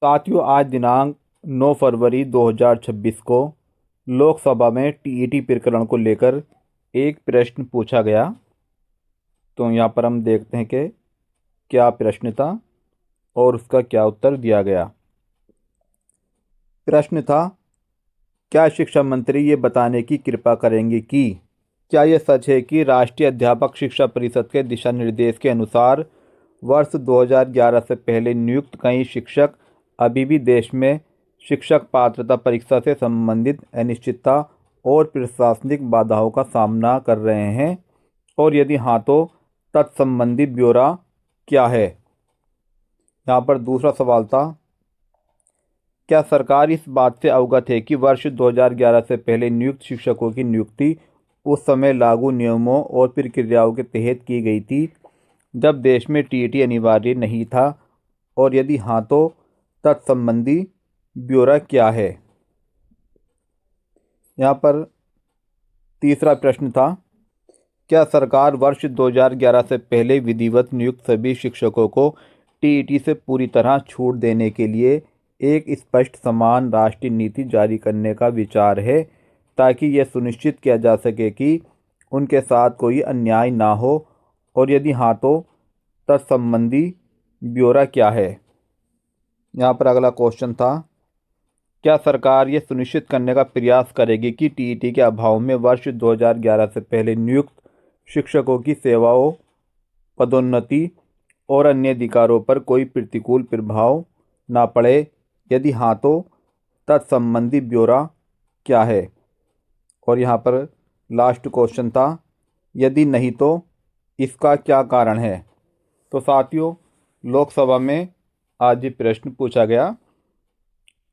साथियों, आज दिनांक 9 फरवरी 2026 को लोकसभा में टीईटी प्रकरण को लेकर एक प्रश्न पूछा गया। तो यहाँ पर हम देखते हैं कि क्या प्रश्न था और उसका क्या उत्तर दिया गया। प्रश्न था, क्या शिक्षा मंत्री ये बताने की कृपा करेंगे कि क्या यह सच है कि राष्ट्रीय अध्यापक शिक्षा परिषद के दिशा निर्देश के अनुसार वर्ष 2011 से पहले नियुक्त कई शिक्षक अभी भी देश में शिक्षक पात्रता परीक्षा से संबंधित अनिश्चितता और प्रशासनिक बाधाओं का सामना कर रहे हैं, और यदि हाँ तो तत्संबंधी ब्यौरा क्या है। यहाँ पर दूसरा सवाल था, क्या सरकार इस बात से अवगत है कि वर्ष 2011 से पहले नियुक्त शिक्षकों की नियुक्ति उस समय लागू नियमों और प्रक्रियाओं के तहत की गई थी जब देश में टीईटी अनिवार्य नहीं था, और यदि हाँ तो तत्संबंधी ब्यौरा क्या है। यहाँ पर तीसरा प्रश्न था, क्या सरकार वर्ष 2011 से पहले विधिवत नियुक्त सभी शिक्षकों को टीईटी से पूरी तरह छूट देने के लिए एक स्पष्ट समान राष्ट्रीय नीति जारी करने का विचार है, ताकि यह सुनिश्चित किया जा सके कि उनके साथ कोई अन्याय ना हो, और यदि हाँ तो तत्संबंधी ब्यौरा क्या है। यहाँ पर अगला क्वेश्चन था, क्या सरकार ये सुनिश्चित करने का प्रयास करेगी कि टीईटी के अभाव में वर्ष 2011 से पहले नियुक्त शिक्षकों की सेवाओं, पदोन्नति और अन्य अधिकारों पर कोई प्रतिकूल प्रभाव ना पड़े। यदि हाँ तो तत्संबंधी ब्यौरा क्या है। और यहाँ पर लास्ट क्वेश्चन था, यदि नहीं तो इसका क्या कारण है। तो साथियों, लोकसभा में आज ये प्रश्न पूछा गया।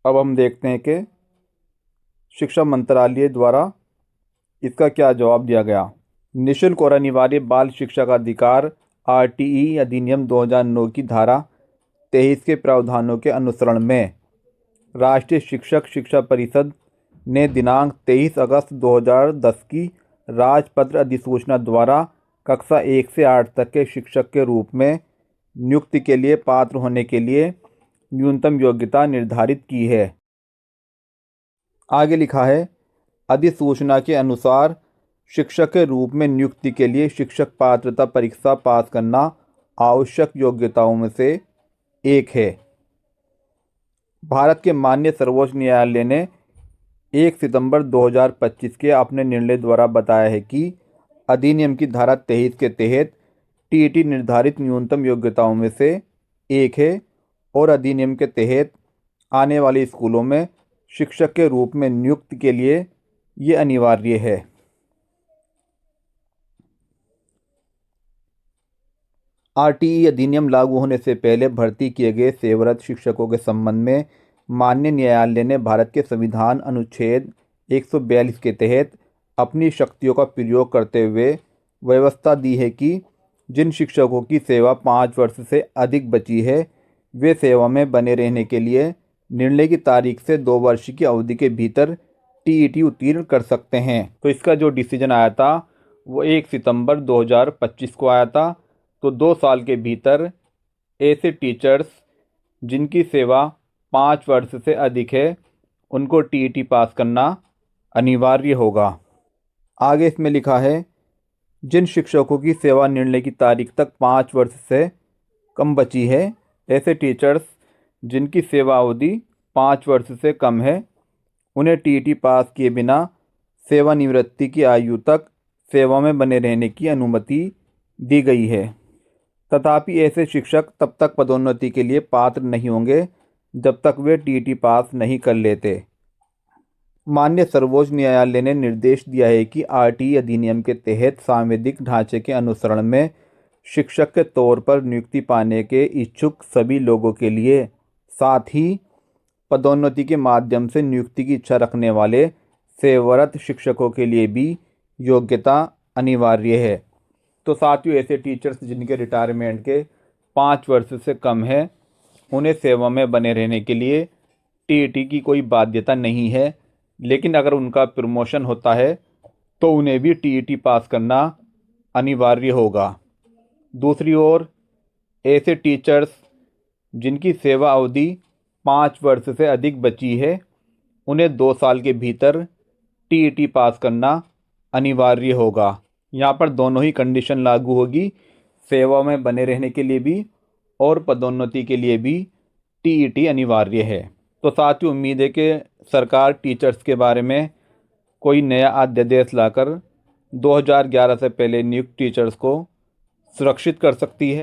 अब हम देखते हैं कि शिक्षा मंत्रालय द्वारा इसका क्या जवाब दिया गया। निःशुल्क और अनिवार्य बाल शिक्षा का अधिकार आरटीई अधिनियम 2009 की धारा 23 के प्रावधानों के अनुसरण में राष्ट्रीय शिक्षक शिक्षा परिषद ने दिनांक 23 अगस्त 2010 की राजपत्र अधिसूचना द्वारा कक्षा 1 से 8 तक के शिक्षक के रूप में नियुक्ति के लिए पात्र होने के लिए न्यूनतम योग्यता निर्धारित की है। आगे लिखा है, अधिसूचना के अनुसार शिक्षक के रूप में नियुक्ति के लिए शिक्षक पात्रता परीक्षा पास करना आवश्यक योग्यताओं में से एक है। भारत के माननीय सर्वोच्च न्यायालय ने 1 सितंबर 2025 के अपने निर्णय द्वारा बताया है कि अधिनियम की धारा 23 के तहत टीईटी निर्धारित न्यूनतम योग्यताओं में से एक है, और अधिनियम के तहत आने वाले स्कूलों में शिक्षक के रूप में नियुक्ति के लिए ये अनिवार्य है। आरटीई अधिनियम लागू होने से पहले भर्ती किए गए सेवारत शिक्षकों के संबंध में माननीय न्यायालय ने भारत के संविधान अनुच्छेद 142 के तहत अपनी शक्तियों का प्रयोग करते हुए व्यवस्था दी है कि जिन शिक्षकों की सेवा 5 वर्ष से अधिक बची है, वे सेवा में बने रहने के लिए निर्णय की तारीख से 2 वर्ष की अवधि के भीतर टीईटी उत्तीर्ण कर सकते हैं। तो इसका जो डिसीजन आया था वो 1 सितंबर 2025 को आया था। तो 2 साल के भीतर ऐसे टीचर्स जिनकी सेवा 5 वर्ष से अधिक है, उनको टीईटी पास करना अनिवार्य होगा। आगे इसमें लिखा है, जिन शिक्षकों की सेवा निर्णय की तारीख तक 5 वर्ष से कम बची है, ऐसे टीचर्स जिनकी सेवा अवधि 5 वर्ष से कम है, उन्हें टीईटी पास किए बिना सेवानिवृत्ति की आयु तक सेवा में बने रहने की अनुमति दी गई है। तथापि ऐसे शिक्षक तब तक पदोन्नति के लिए पात्र नहीं होंगे जब तक वे टीईटी पास नहीं कर लेते। माननीय सर्वोच्च न्यायालय ने निर्देश दिया है कि आरटीई अधिनियम के तहत सांविधिक ढांचे के अनुसरण में शिक्षक के तौर पर नियुक्ति पाने के इच्छुक सभी लोगों के लिए, साथ ही पदोन्नति के माध्यम से नियुक्ति की इच्छा रखने वाले सेवारत शिक्षकों के लिए भी योग्यता अनिवार्य है। तो साथियों, ऐसे टीचर्स जिनके रिटायरमेंट के 5 वर्ष से कम है, उन्हें सेवा में बने रहने के लिए टीईटी की कोई बाध्यता नहीं है, लेकिन अगर उनका प्रमोशन होता है तो उन्हें भी टीईटी पास करना अनिवार्य होगा। दूसरी ओर ऐसे टीचर्स जिनकी सेवा अवधि 5 वर्ष से अधिक बची है उन्हें 2 साल के भीतर टीईटी पास करना अनिवार्य होगा। यहाँ पर दोनों ही कंडीशन लागू होगी, सेवा में बने रहने के लिए भी और पदोन्नति के लिए भी टीईटी अनिवार्य है। तो साथियों, उम्मीद है कि सरकार टीचर्स के बारे में कोई नया अध्यादेश लाकर 2011 से पहले नियुक्त टीचर्स को सुरक्षित कर सकती है।